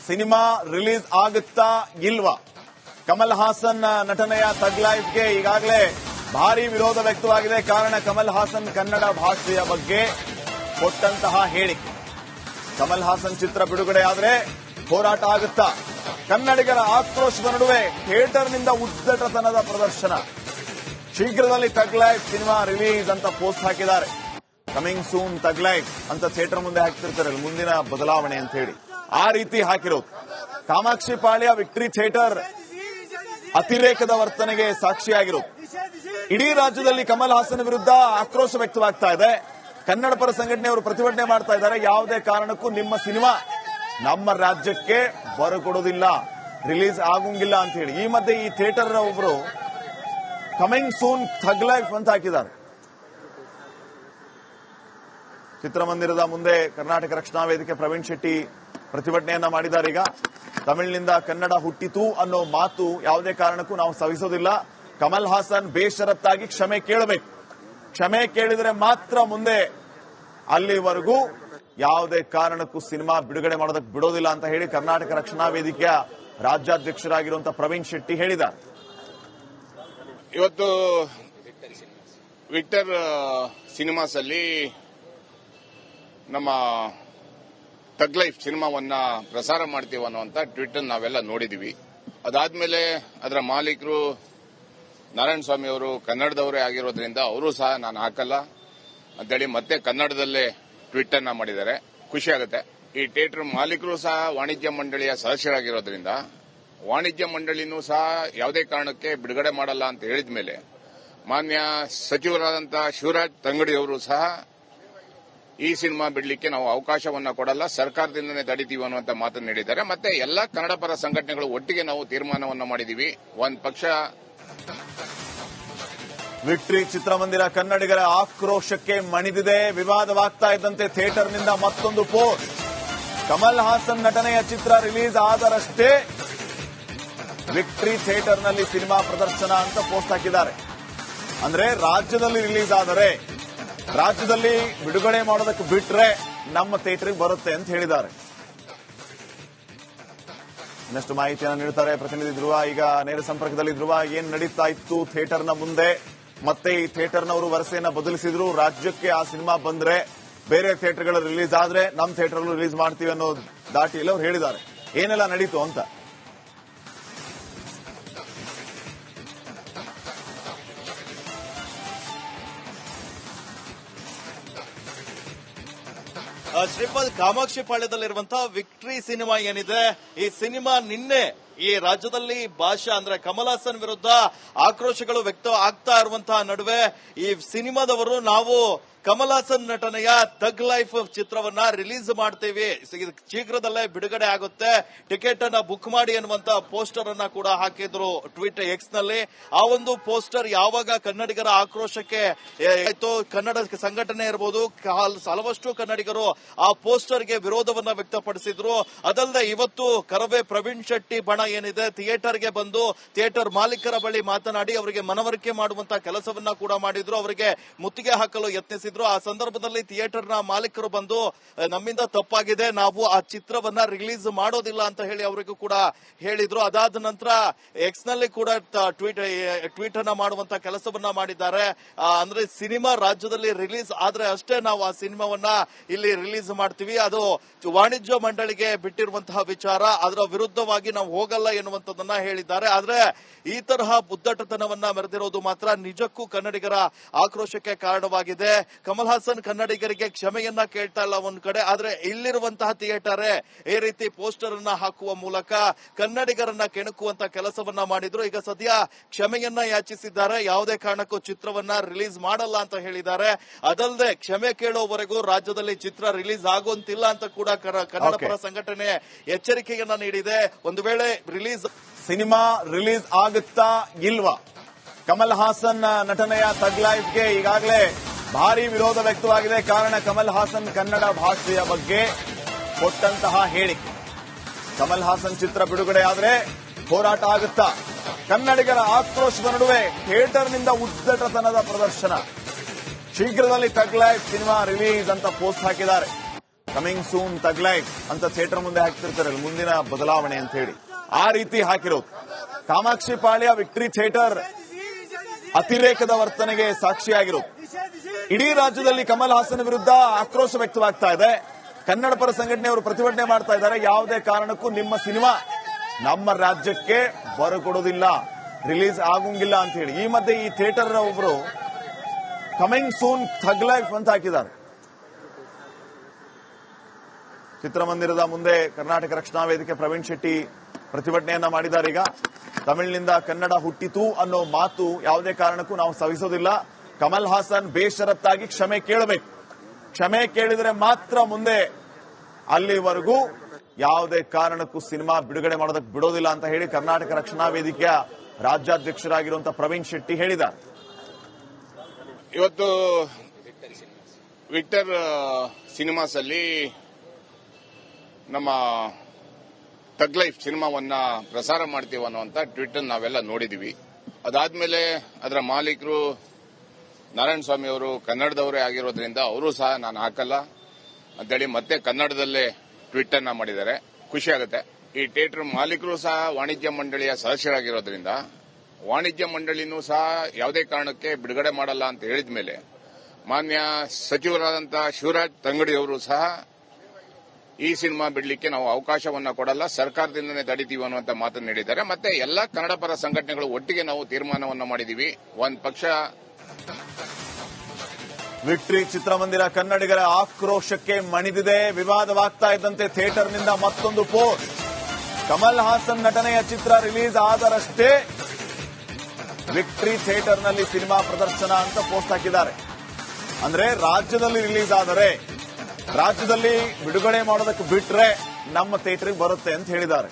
Cinema release ಆಗುತ್ತಾ ಇಲ್ವಾ? ಕಮಲ್ ಹಾಸನ್ ನಟನೆಯ ಥಗ್ ಲೈಫ್ಗೆ ಈಗಾಗಲೇ ಭಾರಿ ವಿರೋಧ ವ್ಯಕ್ತವಾಗಿದೆ. ಕಾರಣ ಕಮಲ್ ಹಾಸನ್ ಕನ್ನಡ ಭಾಷೆಯ ಬಗ್ಗೆ ಕೊಟ್ಟಂತಹ ಹೇಳಿಕೆ. ಕಮಲ್ ಹಾಸನ್ ಚಿತ್ರ ಬಿಡುಗಡೆಯಾದರೆ ಹೋರಾಟ ಆಗುತ್ತಾ? ಕನ್ನಡಿಗರ ಆಕ್ರೋಶದ ನಡುವೆ ಥಿಯೇಟರ್ನಿಂದ ಉದ್ದಟತನದ ಪ್ರದರ್ಶನ. ಶೀಘ್ರದಲ್ಲಿ ಥಗ್ ಲೈಫ್ ಸಿನಿಮಾ ರಿಲೀಸ್ ಅಂತ ಪೋಸ್ಟ್ ಹಾಕಿದ್ದಾರೆ. ಕಮಿಂಗ್ ಸೂನ್ ಥಗ್ ಲೈಫ್ ಅಂತ ಥಿಯೇಟರ್ ಮುಂದೆ ಹಾಕ್ತಿರ್ತಾರೆ, ಮುಂದಿನ ಬದಲಾವಣೆ ಅಂತ ಹೇಳಿ ಆ ರೀತಿ ಹಾಕಿರೋದು. ಕಾಮಾಕ್ಷಿ ಪಾಳ್ಯ ವಿಕ್ಟರಿ ಥಿಯೇಟರ್ ಅತಿರೇಕದ ವರ್ತನೆಗೆ ಸಾಕ್ಷಿಯಾಗಿರೋದು. ಇಡೀ ರಾಜ್ಯದಲ್ಲಿ ಕಮಲ್ ಹಾಸನ್ ವಿರುದ್ಧ ಆಕ್ರೋಶ ವ್ಯಕ್ತವಾಗ್ತಾ ಇದೆ. ಕನ್ನಡ ಪರ ಸಂಘಟನೆಯವರು ಪ್ರತಿಭಟನೆ ಮಾಡ್ತಾ ಇದ್ದಾರೆ. ಯಾವುದೇ ಕಾರಣಕ್ಕೂ ನಿಮ್ಮ ಸಿನಿಮಾ ನಮ್ಮ ರಾಜ್ಯಕ್ಕೆ ಬರಕೊಡೋದಿಲ್ಲ, ರಿಲೀಸ್ ಆಗೋಂಗಿಲ್ಲ ಅಂತ ಹೇಳಿ. ಈ ಮಧ್ಯೆ ಈ ಥಿಯೇಟರ್ ಒಬ್ರು ಕಮಿಂಗ್ ಸೂನ್ ಥಗ್ ಲೈಫ್ ಅಂತ ಹಾಕಿದ್ದಾರೆ. ಚಿತ್ರಮಂದಿರದ ಮುಂದೆ ಕರ್ನಾಟಕ ರಕ್ಷಣಾ ವೇದಿಕೆ ಪ್ರವೀಣ್ ಶೆಟ್ಟಿ ಪ್ರತಿಭಟನೆಯನ್ನ ಮಾಡಿದ್ದಾರೆ. ಈಗ ತಮಿಳಿನಿಂದ ಕನ್ನಡ ಹುಟ್ಟಿತು ಅನ್ನೋ ಮಾತು ಯಾವುದೇ ಕಾರಣಕ್ಕೂ ನಾವು ಸವಿಸೋದಿಲ್ಲ. ಕಮಲ್ ಹಾಸನ್ ಬೇಷರತ್ತಾಗಿ ಕ್ಷಮೆ ಕೇಳಬೇಕು. ಕ್ಷಮೆ ಕೇಳಿದರೆ ಮಾತ್ರ ಮುಂದೆ, ಅಲ್ಲಿವರೆಗೂ ಯಾವುದೇ ಕಾರಣಕ್ಕೂ ಸಿನಿಮಾ ಬಿಡುಗಡೆ ಮಾಡೋದಕ್ಕೆ ಬಿಡೋದಿಲ್ಲ ಅಂತ ಹೇಳಿ ಕರ್ನಾಟಕ ರಕ್ಷಣಾ ವೇದಿಕೆಯ ರಾಜ್ಯಾಧ್ಯಕ್ಷರಾಗಿರುವಂತಹ ಪ್ರವೀಣ್ ಶೆಟ್ಟಿ ಹೇಳಿದ್ದಾರೆ. ಇವತ್ತು ವಿಕ್ಟರ್ ಸಿನಿಮಾಸ್ ಅಲ್ಲಿ ನಮ್ಮ ಥಗ್ ಲೈಫ್ ಸಿನಿಮಾವನ್ನ ಪ್ರಸಾರ ಮಾಡ್ತೀವಿ ಅನ್ನುವಂತ ಟ್ವೀಟ್ ನಾವೆಲ್ಲ ನೋಡಿದೀವಿ. ಅದಾದ್ಮೇಲೆ ಅದರ ಮಾಲೀಕರು ನಾರಾಯಣ ಸ್ವಾಮಿ ಅವರು ಕನ್ನಡದವರೇ ಆಗಿರೋದ್ರಿಂದ ಅವರು ಸಹ ನಾನು ಹಾಕಲ್ಲ ಅಂತೇಳಿ ಮತ್ತೆ ಕನ್ನಡದಲ್ಲೇ ಟ್ವೀಟ್ ಅನ್ನ ಮಾಡಿದ್ದಾರೆ. ಖುಷಿ ಆಗುತ್ತೆ. ಈ ಥಿಯೇಟರ್ ಮಾಲೀಕರು ಸಹ ವಾಣಿಜ್ಯ ಮಂಡಳಿಯ ಸದಸ್ಯರಾಗಿರೋದ್ರಿಂದ ವಾಣಿಜ್ಯ ಮಂಡಳಿನೂ ಸಹ ಯಾವುದೇ ಕಾರಣಕ್ಕೆ ಬಿಡುಗಡೆ ಮಾಡಲ್ಲ ಅಂತ ಹೇಳಿದ ಮೇಲೆ ಮಾನ್ಯ ಸಚಿವರಾದಂತಹ ಶಿವರಾಜ್ ತಂಗಡಿ ಅವರು ಸಹ ಈ ಸಿನಿಮಾ ಬಿಡಲಿಕ್ಕೆ ನಾವು ಅವಕಾಶವನ್ನ ಕೊಡಲ್ಲ, ಸರ್ಕಾರದಿಂದನೇ ತಡಿತೀವಿ ಅನ್ನುವಂತ ಮಾತನ್ನು ನೀಡಿದ್ದಾರೆ. ಮತ್ತೆ ಎಲ್ಲಾ ಕನ್ನಡ ಪರ ಸಂಘಟನೆಗಳು ಒಟ್ಟಿಗೆ ನಾವು ತೀರ್ಮಾನವನ್ನ ಮಾಡಿದೀವಿ. ಒಂದು ಪಕ್ಷ ವಿಕ್ಟರಿ ಚಿತ್ರಮಂದಿರ ಕನ್ನಡಿಗರ ಆಕ್ರೋಶಕ್ಕೆ ಮಣಿದಿದೆ. ವಿವಾದವಾಗ್ತಾ ಇದ್ದಂತೆ ಥಿಯೇಟರ್ನಿಂದ ಮತ್ತೊಂದು ಪೋಸ್ಟ್. ಕಮಲ್ ಹಾಸನ್ ನಟನೆಯ ಚಿತ್ರ ರಿಲೀಸ್ ಆದರಷ್ಟೇ ವಿಕ್ಟರಿ ಥಿಯೇಟರ್ನಲ್ಲಿ ಸಿನಿಮಾ ಪ್ರದರ್ಶನ ಅಂತ ಪೋಸ್ಟ್ ಹಾಕಿದ್ದಾರೆ. ಅಂದ್ರೆ ರಾಜ್ಯದಲ್ಲಿ ರಿಲೀಸ್ ಆದರೆ, ರಾಜ್ಯದಲ್ಲಿ ಬಿಡುಗಡೆ ಮಾಡೋದಕ್ಕೆ ಬಿಟ್ರೆ ನಮ್ಮ ಥಿಯೇಟರ್ಗೆ ಬರುತ್ತೆ ಅಂತ ಹೇಳಿದ್ದಾರೆ. ಇನ್ನಷ್ಟು ಮಾಹಿತಿಯನ್ನು ನೀಡುತ್ತಾರೆ ಪ್ರತಿನಿಧಿ ಧ್ರುವ. ಈಗ ನೇರ ಸಂಪರ್ಕದಲ್ಲಿ ಧ್ರುವ, ಏನ್ ನಡೀತಾ ಇತ್ತು ಥಿಯೇಟರ್ನ ಮುಂದೆ? ಮತ್ತೆ ಈ ಥಿಯೇಟರ್ನವರು ವರಸೆಯನ್ನ ಬದಲಿಸಿದ್ರು. ರಾಜ್ಯಕ್ಕೆ ಆ ಸಿನಿಮಾ ಬಂದ್ರೆ ಬೇರೆ ಥಿಯೇಟರ್ಗಳು ರಿಲೀಸ್ ಆದ್ರೆ ನಮ್ಮ ಥಿಯೇಟರ್ ರಿಲೀಸ್ ಮಾಡ್ತೀವಿ ಅನ್ನೋ ದಾಟಿಯಲ್ಲಿ ಅವ್ರು ಹೇಳಿದ್ದಾರೆ. ಏನೆಲ್ಲ ನಡೀತು ಅಂತ? ಶ್ರೀಪಾದ್, ಕಾಮಾಕ್ಷಿ ಪಾಳ್ಯದಲ್ಲಿರುವಂತಹ ವಿಕ್ಟರಿ ಸಿನಿಮಾ ಏನಿದೆ, ಈ ಸಿನಿಮಾ ನಿನ್ನೆ ಈ ರಾಜ್ಯದಲ್ಲಿ ಭಾಷಾ ಅಂದ್ರೆ ಕಮಲ್ ಹಾಸನ್ ವಿರುದ್ಧ ಆಕ್ರೋಶಗಳು ವ್ಯಕ್ತ ಆಗ್ತಾ ಇರುವಂತಹ ನಡುವೆ ಈ ಸಿನಿಮಾದವರು ನಾವು ಕಮಲ್ ಹಾಸನ್ ನಟನೆಯ ಥಗ್ ಲೈಫ್ ಚಿತ್ರವನ್ನ ರಿಲೀಸ್ ಮಾಡ್ತೀವಿ, ಶೀಘ್ರದಲ್ಲೇ ಬಿಡುಗಡೆ ಆಗುತ್ತೆ, ಟಿಕೆಟ್ ಅನ್ನ ಬುಕ್ ಮಾಡಿ ಅನ್ನುವಂತ ಪೋಸ್ಟರ್ ಅನ್ನ ಕೂಡ ಹಾಕಿದ್ರು ಟ್ವೀಟ್ ಎಕ್ಸ್ ನಲ್ಲಿ. ಆ ಒಂದು ಪೋಸ್ಟರ್ ಯಾವಾಗ ಕನ್ನಡಿಗರ ಆಕ್ರೋಶಕ್ಕೆ ಆಯ್ತು, ಕನ್ನಡ ಸಂಘಟನೆ ಇರಬಹುದು, ಹಲವಷ್ಟು ಕನ್ನಡಿಗರು ಆ ಪೋಸ್ಟರ್ಗೆ ವಿರೋಧವನ್ನ ವ್ಯಕ್ತಪಡಿಸಿದ್ರು. ಅದಲ್ಲದೆ ಇವತ್ತು ಕರವೇ ಪ್ರವೀಣ್ ಶೆಟ್ಟಿ ಬಣ ಏನಿದೆ ಥಿಯೇಟರ್ಗೆ ಬಂದು ಥಿಯೇಟರ್ ಮಾಲೀಕರ ಬಳಿ ಮಾತನಾಡಿ ಅವರಿಗೆ ಮನವರಿಕೆ ಮಾಡುವಂತಹ ಕೆಲಸವನ್ನ ಕೂಡ ಮಾಡಿದ್ರು, ಅವರಿಗೆ ಮುತ್ತಿಗೆ ಹಾಕಲು ಯತ್ನಿಸಿದ್ರು. ಆ ಸಂದರ್ಭದಲ್ಲಿ ಥಿಯೇಟರ್ನ ಮಾಲೀಕರು ಬಂದು ನಮ್ಮಿಂದ ತಪ್ಪಾಗಿದೆ, ನಾವು ಆ ಚಿತ್ರವನ್ನ ರಿಲೀಸ್ ಮಾಡೋದಿಲ್ಲ ಅಂತ ಹೇಳಿ ಅವರಿಗೂ ಕೂಡ ಹೇಳಿದ್ರು. ಅದಾದ ನಂತರ ಎಕ್ಸ್ ನಲ್ಲಿ ಕೂಡ ಟ್ವೀಟ್ ಅನ್ನ ಮಾಡುವಂತ ಕೆಲಸವನ್ನ ಮಾಡಿದ್ದಾರೆ. ಅಂದ್ರೆ ಸಿನಿಮಾ ರಾಜ್ಯದಲ್ಲಿ ರಿಲೀಸ್ ಆದ್ರೆ ಅಷ್ಟೇ ನಾವು ಆ ಸಿನಿಮಾವನ್ನ ಇಲ್ಲಿ ರಿಲೀಸ್ ಮಾಡ್ತೀವಿ, ಅದು ವಾಣಿಜ್ಯ ಮಂಡಳಿಗೆ ಬಿಟ್ಟಿರುವಂತಹ ವಿಚಾರ, ಅದರ ವಿರುದ್ಧವಾಗಿ ನಾವು ಹೋಗಲ್ಲ ಎನ್ನುವಂಥದ್ದನ್ನ ಹೇಳಿದ್ದಾರೆ. ಆದ್ರೆ ಈ ತರಹ ಉದ್ದಟತನವನ್ನ ಮೆರೆದಿರೋದು ಮಾತ್ರ ನಿಜಕ್ಕೂ ಕನ್ನಡಿಗರ ಆಕ್ರೋಶಕ್ಕೆ ಕಾರಣವಾಗಿದೆ. ಕಮಲ್ ಹಾಸನ್ ಕನ್ನಡಿಗರಿಗೆ ಕ್ಷಮೆಯನ್ನ ಕೇಳ್ತಾ ಇಲ್ಲ ಒಂದ್ ಕಡೆ, ಆದ್ರೆ ಇಲ್ಲಿರುವಂತಹ ಥಿಯೇಟರ್ ಈ ರೀತಿ ಪೋಸ್ಟರ್ ಅನ್ನ ಹಾಕುವ ಮೂಲಕ ಕನ್ನಡಿಗರನ್ನ ಕೆಣಕುವಂತ ಕೆಲಸವನ್ನ ಮಾಡಿದ್ರು. ಈಗ ಸದ್ಯ ಕ್ಷಮೆಯನ್ನ ಯಾಚಿಸಿದ್ದಾರೆ, ಯಾವುದೇ ಕಾರಣಕ್ಕೂ ಚಿತ್ರವನ್ನ ರಿಲೀಸ್ ಮಾಡಲ್ಲ ಅಂತ ಹೇಳಿದ್ದಾರೆ. ಅದಲ್ಲದೆ ಕ್ಷಮೆ ಕೇಳೋವರೆಗೂ ರಾಜ್ಯದಲ್ಲಿ ಚಿತ್ರ ರಿಲೀಸ್ ಆಗುವಂತಿಲ್ಲ ಅಂತ ಕೂಡ ಕನ್ನಡ ಪರ ಸಂಘಟನೆ ಎಚ್ಚರಿಕೆಯನ್ನ ನೀಡಿದೆ. ಒಂದು ವೇಳೆ ಸಿನಿಮಾ ರಿಲೀಸ್ ಆಗುತ್ತಾ ಇಲ್ವಾ? ಕಮಲ್ ಹಾಸನ್ ನಟನೆಯ ಥಗ್ ಲೈಫ್ಗೆ ಈಗಾಗಲೇ ಭಾರಿ ವಿರೋಧ ವ್ಯಕ್ತವಾಗಿದೆ. ಕಾರಣ ಕಮಲ್ ಹಾಸನ್ ಕನ್ನಡ ಭಾಷೆಯ ಬಗ್ಗೆ ಕೊಟ್ಟಂತಹ ಹೇಳಿಕೆ. ಕಮಲ್ ಹಾಸನ್ ಚಿತ್ರ ಬಿಡುಗಡೆಯಾದರೆ ಹೋರಾಟ ಆಗುತ್ತಾ? ಕನ್ನಡಿಗರ ಆಕ್ರೋಶದ ನಡುವೆ ಥಿಯೇಟರ್ನಿಂದ ಉದ್ದಟತನದ ಪ್ರದರ್ಶನ. ಶೀಘ್ರದಲ್ಲಿ ಥಗ್ ಲೈಫ್ ಸಿನಿಮಾ ರಿಲೀಸ್ ಅಂತ ಪೋಸ್ಟ್ ಹಾಕಿದ್ದಾರೆ. ಕಮಿಂಗ್ ಸೂನ್ ತಗ್ ಲೈಫ್ ಅಂತ ಥಿಯೇಟರ್ ಮುಂದೆ ಹಾಕ್ತಿರ್ತಾರೆ ಮುಂದಿನ ಬದಲಾವಣೆ ಅಂತ ಹೇಳಿ ಆ ರೀತಿ ಹಾಕಿರೋದು. ಕಾಮಾಕ್ಷಿ ಪಾಳ್ಯ ವಿಕ್ಟರಿ ಥಿಯೇಟರ್ ಅತಿರೇಕದ ವರ್ತನೆಗೆ ಸಾಕ್ಷಿಯಾಗಿರೋದು. ಇಡೀ ರಾಜ್ಯದಲ್ಲಿ ಕಮಲ್ ಹಾಸನ್ ವಿರುದ್ಧ ಆಕ್ರೋಶ ವ್ಯಕ್ತವಾಗ್ತಾ ಇದೆ. ಕನ್ನಡ ಪರ ಸಂಘಟನೆಯವರು ಪ್ರತಿಭಟನೆ ಮಾಡ್ತಾ ಇದ್ದಾರೆ. ಯಾವುದೇ ಕಾರಣಕ್ಕೂ ನಿಮ್ಮ ಸಿನಿಮಾ ನಮ್ಮ ರಾಜ್ಯಕ್ಕೆ ಬರಕೊಡೋದಿಲ್ಲ, ರಿಲೀಸ್ ಆಗೋಂಗಿಲ್ಲ ಅಂತ ಹೇಳಿ. ಈ ಮಧ್ಯೆ ಈ ಥಿಯೇಟರ್ ಒಬ್ರು ಕಮಿಂಗ್ ಸೂನ್ ಥಗ್ ಲೈಫ್ ಅಂತ ಹಾಕಿದ್ದಾರೆ. ಚಿತ್ರಮಂದಿರದ ಮುಂದೆ ಕರ್ನಾಟಕ ರಕ್ಷಣಾ ವೇದಿಕೆ ಪ್ರವೀಣ್ ಶೆಟ್ಟಿ ಪ್ರತಿಭಟನೆಯನ್ನ ಮಾಡಿದ್ದಾರೆ. ಈಗ ತಮಿಳಿನಿಂದ ಕನ್ನಡ ಹುಟ್ಟಿತು ಅನ್ನೋ ಮಾತು ಯಾವುದೇ ಕಾರಣಕ್ಕೂ ನಾವು ಸವಿಸೋದಿಲ್ಲ. ಕಮಲ್ ಹಾಸನ್ ಬೇಷರತ್ತಾಗಿ ಕ್ಷಮೆ ಕೇಳಬೇಕು. ಕ್ಷಮೆ ಕೇಳಿದರೆ ಮಾತ್ರ ಮುಂದೆ, ಅಲ್ಲಿವರೆಗೂ ಯಾವುದೇ ಕಾರಣಕ್ಕೂ ಸಿನಿಮಾ ಬಿಡುಗಡೆ ಮಾಡೋದಕ್ಕೆ ಬಿಡೋದಿಲ್ಲ ಅಂತ ಹೇಳಿ ಕರ್ನಾಟಕ ರಕ್ಷಣಾ ವೇದಿಕೆಯ ರಾಜ್ಯಾಧ್ಯಕ್ಷರಾಗಿರುವಂತಹ ಪ್ರವೀಣ್ ಶೆಟ್ಟಿ ಹೇಳಿದ್ದಾರೆ. ಇವತ್ತು ವಿಕ್ಟರ್ ಸಿನಿಮಾಸ್ ಅಲ್ಲಿ ನಮ್ಮ ತಗ್ ಲೈಫ್ ಸಿನಿಮಾವನ್ನ ಪ್ರಸಾರ ಮಾಡ್ತೀವಿ ಅನ್ನುವಂತ ಟ್ವೀಟ್ ನಾವೆಲ್ಲ ನೋಡಿದೀವಿ. ಅದಾದ್ಮೇಲೆ ಅದರ ಮಾಲೀಕರು ನಾರಾಯಣ ಸ್ವಾಮಿ ಅವರು ಕನ್ನಡದವರೇ ಆಗಿರೋದ್ರಿಂದ ಅವರು ಸಹ ನಾನು ಹಾಕಲ್ಲ ಅಂತೇಳಿ ಮತ್ತೆ ಕನ್ನಡದಲ್ಲೇ ಟ್ವೀಟ್ ಅನ್ನ ಮಾಡಿದ್ದಾರೆ. ಖುಷಿ ಆಗುತ್ತೆ. ಈ ಥಿಯೇಟರ್ ಮಾಲೀಕರು ಸಹ ವಾಣಿಜ್ಯ ಮಂಡಳಿಯ ಸದಸ್ಯರಾಗಿರೋದ್ರಿಂದ ವಾಣಿಜ್ಯ ಮಂಡಳಿನೂ ಸಹ ಯಾವುದೇ ಕಾರಣಕ್ಕೆ ಬಿಡುಗಡೆ ಮಾಡಲ್ಲ ಅಂತ ಹೇಳಿದ ಮೇಲೆ ಮಾನ್ಯ ಸಚಿವರಾದಂತಹ ಶಿವರಾಜ್ ತಂಗಡಿ ಅವರು ಸಹ ಈ ಸಿನಿಮಾ ಬಿಡಲಿಕ್ಕೆ ನಾವು ಅವಕಾಶವನ್ನ ಕೊಡಲ್ಲ, ಸರ್ಕಾರದಿಂದನೇ ತಡಿತೀವಿ ಅನ್ನುವಂತ ಮಾತನ್ನು ನೀಡಿದ್ದಾರೆ. ಮತ್ತೆ ಎಲ್ಲಾ ಕನ್ನಡ ಪರ ಸಂಘಟನೆಗಳು ಒಟ್ಟಿಗೆ ನಾವು ತೀರ್ಮಾನವನ್ನ ಮಾಡಿದೀವಿ. ಒಂದು ಪಕ್ಷ ವಿಕ್ಟರಿ ಚಿತ್ರಮಂದಿರ ಕನ್ನಡಿಗರ ಆಕ್ರೋಶಕ್ಕೆ ಮಣಿದಿದೆ. ವಿವಾದವಾಗ್ತಾ ಇದ್ದಂತೆ ಥಿಯೇಟರ್ನಿಂದ ಮತ್ತೊಂದು ಪೋಸ್ಟ್. ಕಮಲ್ ಹಾಸನ್ ನಟನೆಯ ಚಿತ್ರ ರಿಲೀಸ್ ಆದರಷ್ಟೇ ವಿಕ್ಟರಿ ಥಿಯೇಟರ್ನಲ್ಲಿ ಸಿನಿಮಾ ಪ್ರದರ್ಶನ ಅಂತ ಪೋಸ್ಟ್ ಹಾಕಿದ್ದಾರೆ. ಅಂದ್ರೆ ರಾಜ್ಯದಲ್ಲಿ ರಿಲೀಸ್ ಆದರೆ, ರಾಜ್ಯದಲ್ಲಿ ಬಿಡುಗಡೆ ಮಾಡೋದಕ್ಕೆ ಬಿಟ್ರೆ ನಮ್ಮ ಥಿಯೇಟರ್ಗೆ ಬರುತ್ತೆ ಅಂತ ಹೇಳಿದ್ದಾರೆ.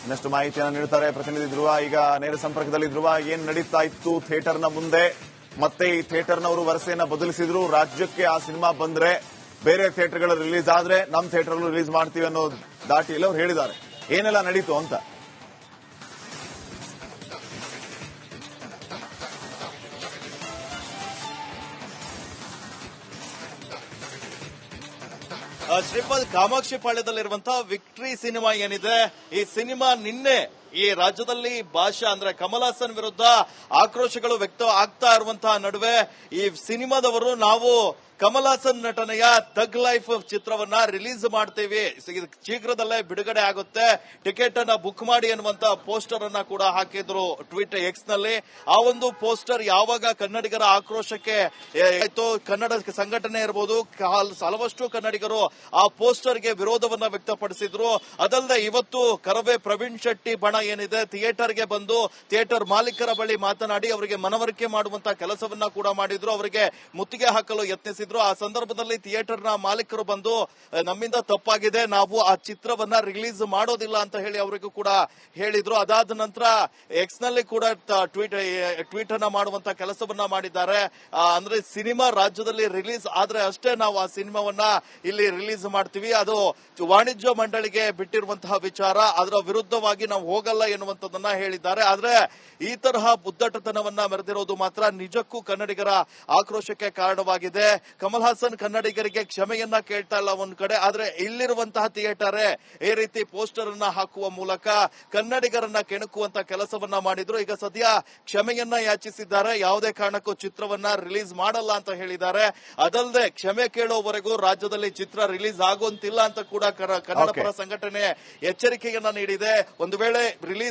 ಇನ್ನಷ್ಟು ಮಾಹಿತಿಯನ್ನು ನೀಡುತ್ತಾರೆ ಪ್ರತಿನಿಧಿ ಧ್ರುವ. ಈಗ ನೇರ ಸಂಪರ್ಕದಲ್ಲಿ ಧ್ರುವ, ಏನ್ ನಡೀತಾ ಇತ್ತು ಥಿಯೇಟರ್ನ ಮುಂದೆ? ಮತ್ತೆ ಈ ಥಿಯೇಟರ್ನವರು ವರಸೆಯನ್ನ ಬದಲಿಸಿದ್ರು. ರಾಜ್ಯಕ್ಕೆ ಆ ಸಿನಿಮಾ ಬಂದ್ರೆ ಬೇರೆ ಥಿಯೇಟರ್ಗಳು ರಿಲೀಸ್ ಆದ್ರೆ ನಮ್ಮ ಥಿಯೇಟರ್ ರಿಲೀಸ್ ಮಾಡ್ತೀವಿ ಅನ್ನೋ ದಾಟಿಯಲ್ಲಿ ಅವ್ರು ಹೇಳಿದ್ದಾರೆ. ಏನೆಲ್ಲ ನಡೀತು ಅಂತ? ಶ್ರೀಪಾದ್, ಕಾಮಾಕ್ಷಿ ಪಾಳ್ಯದಲ್ಲಿರುವಂತಹ ವಿಕ್ಟರಿ ಸಿನಿಮಾ ಏನಿದೆ, ಈ ಸಿನಿಮಾ ನಿನ್ನೆ ಈ ರಾಜ್ಯದಲ್ಲಿ ಭಾಷಾ ಅಂದ್ರೆ ಕಮಲ್ ಹಾಸನ್ ವಿರುದ್ಧ ಆಕ್ರೋಶಗಳು ವ್ಯಕ್ತ ಆಗ್ತಾ ಇರುವಂತಹ ನಡುವೆ ಈ ಸಿನಿಮಾದವರು ನಾವು ಕಮಲ್ ಹಾಸನ್ ನಟನೆಯ ತಗ್ ಲೈಫ್ ಚಿತ್ರವನ್ನ ರಿಲೀಸ್ ಮಾಡ್ತೀವಿ, ಶೀಘ್ರದಲ್ಲೇ ಬಿಡುಗಡೆ ಆಗುತ್ತೆ, ಟಿಕೆಟ್ ಅನ್ನ ಬುಕ್ ಮಾಡಿ ಅನ್ನುವಂತ ಪೋಸ್ಟರ್ ಅನ್ನ ಕೂಡ ಹಾಕಿದ್ರು ಟ್ವೀಟ್ ಎಕ್ಸ್ ನಲ್ಲಿ. ಆ ಒಂದು ಪೋಸ್ಟರ್ ಯಾವಾಗ ಕನ್ನಡಿಗರ ಆಕ್ರೋಶಕ್ಕೆ ಆಯ್ತು, ಕನ್ನಡ ಸಂಘಟನೆ ಇರಬಹುದು, ಹಲವಷ್ಟು ಕನ್ನಡಿಗರು ಆ ಪೋಸ್ಟರ್ಗೆ ವಿರೋಧವನ್ನ ವ್ಯಕ್ತಪಡಿಸಿದ್ರು. ಅದಲ್ಲದೆ ಇವತ್ತು ಕರವೇ ಪ್ರವೀಣ್ ಶೆಟ್ಟಿ ಬಣ ಏನಿದೆ ಥಿಯೇಟರ್ಗೆ ಬಂದು ಥಿಯೇಟರ್ ಮಾಲೀಕರ ಬಳಿ ಮಾತನಾಡಿ ಅವರಿಗೆ ಮನವರಿಕೆ ಮಾಡುವಂತಹ ಕೆಲಸವನ್ನ ಕೂಡ ಮಾಡಿದ್ರು, ಅವರಿಗೆ ಮುತ್ತಿಗೆ ಹಾಕಲು ಯತ್ನಿಸಿದ್ರು. ಆ ಸಂದರ್ಭದಲ್ಲಿ ಥಿಯೇಟರ್ನ ಮಾಲೀಕರು ಬಂದು ನಮ್ಮಿಂದ ತಪ್ಪಾಗಿದೆ, ನಾವು ಆ ಚಿತ್ರವನ್ನ ರಿಲೀಸ್ ಮಾಡೋದಿಲ್ಲ ಅಂತ ಹೇಳಿ ಅವರಿಗೂ ಕೂಡ ಹೇಳಿದ್ರು. ಅದಾದ ನಂತರ ಎಕ್ಸ್ ನಲ್ಲಿ ಕೂಡ ಟ್ವೀಟ್ ಅನ್ನ ಮಾಡುವಂತ ಕೆಲಸವನ್ನ ಮಾಡಿದ್ದಾರೆ. ಅಂದ್ರೆ ಸಿನಿಮಾ ರಾಜ್ಯದಲ್ಲಿ ರಿಲೀಸ್ ಆದ್ರೆ ಅಷ್ಟೇ ನಾವು ಆ ಸಿನಿಮಾವನ್ನ ಇಲ್ಲಿ ರಿಲೀಸ್ ಮಾಡ್ತೀವಿ, ಅದು ವಾಣಿಜ್ಯ ಮಂಡಳಿಗೆ ಬಿಟ್ಟಿರುವಂತಹ ವಿಚಾರ, ಅದರ ವಿರುದ್ಧವಾಗಿ ನಾವು ಹೋಗಲ್ಲ ಎನ್ನುವಂಥದ್ದನ್ನ ಹೇಳಿದ್ದಾರೆ. ಆದ್ರೆ ಈ ತರಹ ಉದ್ದಟತನವನ್ನ ಮೆರೆದಿರೋದು ಮಾತ್ರ ನಿಜಕ್ಕೂ ಕನ್ನಡಿಗರ ಆಕ್ರೋಶಕ್ಕೆ ಕಾರಣವಾಗಿದೆ. ಕಮಲ್ ಹಾಸನ್ ಕನ್ನಡಿಗರಿಗೆ ಕ್ಷಮೆಯನ್ನ ಕೇಳ್ತಾ ಇಲ್ಲ ಒಂದ್ ಕಡೆ, ಆದ್ರೆ ಇಲ್ಲಿರುವಂತಹ ಥಿಯೇಟರ್ ಈ ರೀತಿ ಪೋಸ್ಟರ್ ಅನ್ನ ಹಾಕುವ ಮೂಲಕ ಕನ್ನಡಿಗರನ್ನ ಕೆಣಕುವಂತ ಕೆಲಸವನ್ನ ಮಾಡಿದ್ರು. ಈಗ ಸದ್ಯ ಕ್ಷಮೆಯನ್ನ ಯಾಚಿಸಿದ್ದಾರೆ, ಯಾವುದೇ ಕಾರಣಕ್ಕೂ ಚಿತ್ರವನ್ನ ರಿಲೀಸ್ ಮಾಡಲ್ಲ ಅಂತ ಹೇಳಿದ್ದಾರೆ. ಅದಲ್ಲದೆ ಕ್ಷಮೆ ಕೇಳೋವರೆಗೂ ರಾಜ್ಯದಲ್ಲಿ ಚಿತ್ರ ರಿಲೀಸ್ ಆಗುವಂತಿಲ್ಲ ಅಂತ ಕೂಡ ಕನ್ನಡ ಪರ ಸಂಘಟನೆ ಎಚ್ಚರಿಕೆಯನ್ನ ನೀಡಿದೆ. ಒಂದು ವೇಳೆ ರಿಲೀಸ್